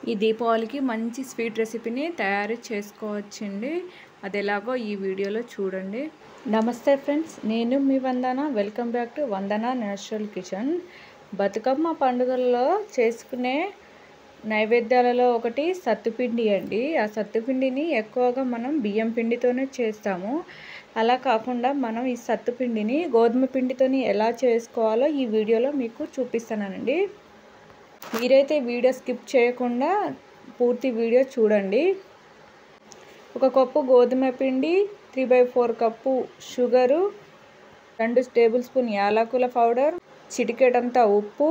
ఈ దీపావళికి మంచి స్వీట్ రెసిపీని తయారు చేసుకోవచ్చండి. అది ఎలాగో ఈ వీడియోలో చూడండి. నమస్తే ఫ్రెండ్స్, నేను మీ Vandana. Welcome back to Vandana natural kitchen. Bathukamma పండుగల్లో చేసుకునే నైవేద్యాలలో ఒకటి సత్తుపిండి అండి. ఆ సత్తుపిండిని ఎక్కువగా మనం బియ్యం పిండితోనే చేస్తాము. అలా కాకుండా మనం ఈ సత్తుపిండిని గోధుమ పిండితోని ఎలా చేసుకోవాలో ఈ వీడియోలో మీకు చూపిస్తానండి. మీరైతే వీడియో స్కిప్ చేయకుండా పూర్తి వీడియో చూడండి. 1 కప్పు గోధుమ పిండి, 3/4 కప్పు షుగరు, 2 టేబుల్ స్పూన్ యాలకుల పౌడర్, చిటికెడంత ఉప్పు,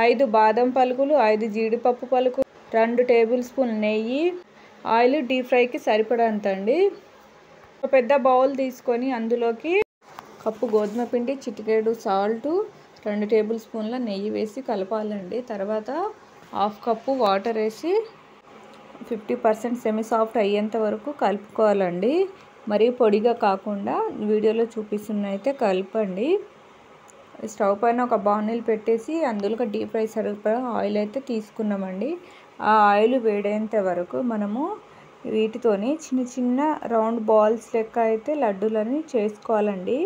5 బాదం పలుకులు, 5 జీడిపప్పు పలుకులు, 2 టేబుల్ స్పూన్ నెయ్యి, ఆయిల్ డీప్ ఫ్రైకి సరిపడంత అండి. ఒక పెద్ద బౌల్ తీసుకొని అందులోకి కప్పు గోధుమ పిండి, చిటికెడు సాల్టు, 2 టేబుల్ స్పూన్ల నెయ్యి వేసి కలపాలండి. తర్వాత 1/2 కప్పు వాటర్ వేసి 50% సెమీ సాఫ్ట్ అయ్యేంత వరకు కలుపుకోవాలండి. మరీ పొడిగా కాకుండా వీడియోలో చూపిస్తున్నైతే కలపండి. స్టవ్ పైన ఒక బాణీలు పెట్టేసి అందులో డీప్ ఫ్రై సరిపడా ఆయిల్ అయితే తీసుకున్నామండి. ఆ ఆయిల్ వేడేంత వరకు మనము వీటితోని చిన్న చిన్న రౌండ్ బాల్స్ లెక్క అయితే లడ్డూలని చేసుకోవాలండి.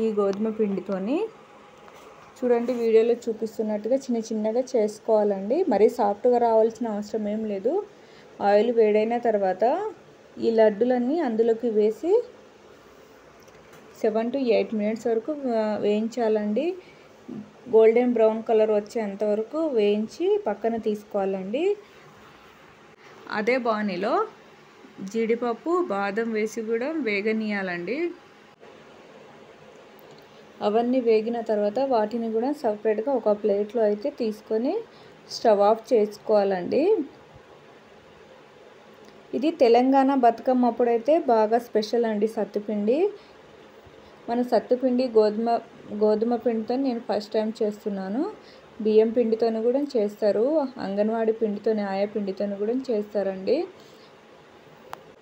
ఈ గోధుమ పిండితోని చూడండి, వీడియోలో చూపిస్తున్నట్టుగా చిన్న చిన్నగా చేసుకోవాలండి. మరీ సాఫ్ట్గా రావాల్సిన అవసరం ఏం లేదు. ఆయిల్ వేడైన తర్వాత ఈ లడ్డులన్నీ అందులోకి వేసి 7 to 8 మినిట్స్ వరకు వేయించాలండి. గోల్డెన్ బ్రౌన్ కలర్ వచ్చేంత వరకు వేయించి పక్కన తీసుకోవాలండి. అదే బాణీలో జీడిపప్పు, బాదం వేసి కూడా వేగనీయాలండి. అవన్నీ వేగిన తర్వాత వాటిని కూడా సపరేట్గా ఒక ప్లేట్లో అయితే తీసుకొని స్టవ్ ఆఫ్ చేసుకోవాలండి. ఇది తెలంగాణ బతుకమ్మ అప్పుడైతే బాగా స్పెషల్ అండి సత్తుపిండి. మన సత్తుపిండి గోధుమ పిండితో నేను ఫస్ట్ టైం చేస్తున్నాను. బియ్యం పిండితో కూడా చేస్తారు, అంగన్వాడీ పిండితో, ఆయా పిండితో కూడా చేస్తారండి.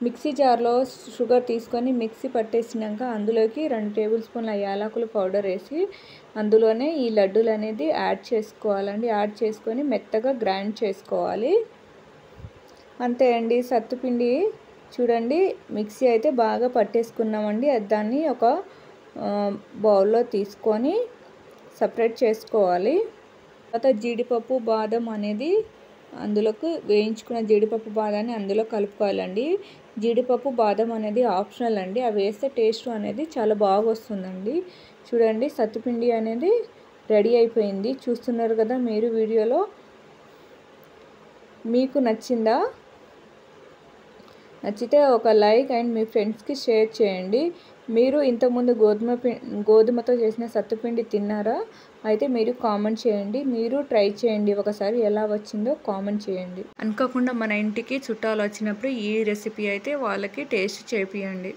మిక్సీ జార్లో షుగర్ తీసుకొని మిక్సీ పట్టేసినాక అందులోకి 2 టేబుల్ స్పూన్ల యాలకుల పౌడర్ వేసి అందులోనే ఈ లడ్డూలు అనేది యాడ్ చేసుకోవాలండి. యాడ్ చేసుకొని మెత్తగా గ్రైండ్ చేసుకోవాలి. అంతే అండి, సత్తుపిండి చూడండి మిక్సీ అయితే బాగా పట్టేసుకున్నామండి. దాన్ని ఒక బౌల్లో తీసుకొని సపరేట్ చేసుకోవాలి. తర్వాత జీడిపప్పు, బాదం అనేది అందులోకి వేయించుకున్న జీడిపప్పు, బాదాన్ని అందులో కలుపుకోవాలండి. జీడిపప్పు, బాదం అనేది ఆప్షనల్ అండి. అవి వేస్తే టేస్ట్ అనేది చాలా బాగా వస్తుందండి. చూడండి, సత్తుపిండి అనేది రెడీ అయిపోయింది. చూస్తున్నారు కదా మీరు వీడియోలో. మీకు నచ్చిందా? నచ్చితే ఒక లైక్ అండ్ మీ ఫ్రెండ్స్కి షేర్ చేయండి. మీరు ఇంతకుముందు గోధుమతో చేసిన సత్తుపిండి తిన్నారా? అయితే మీరు కామెంట్ చేయండి. మీరు ట్రై చేయండి ఒకసారి, ఎలా వచ్చిందో కామెంట్ చేయండి. అనుకోకుండా మన ఇంటికి చుట్టాలు వచ్చినప్పుడు ఈ రెసిపీ అయితే వాళ్ళకి టేస్ట్ చేపియండి.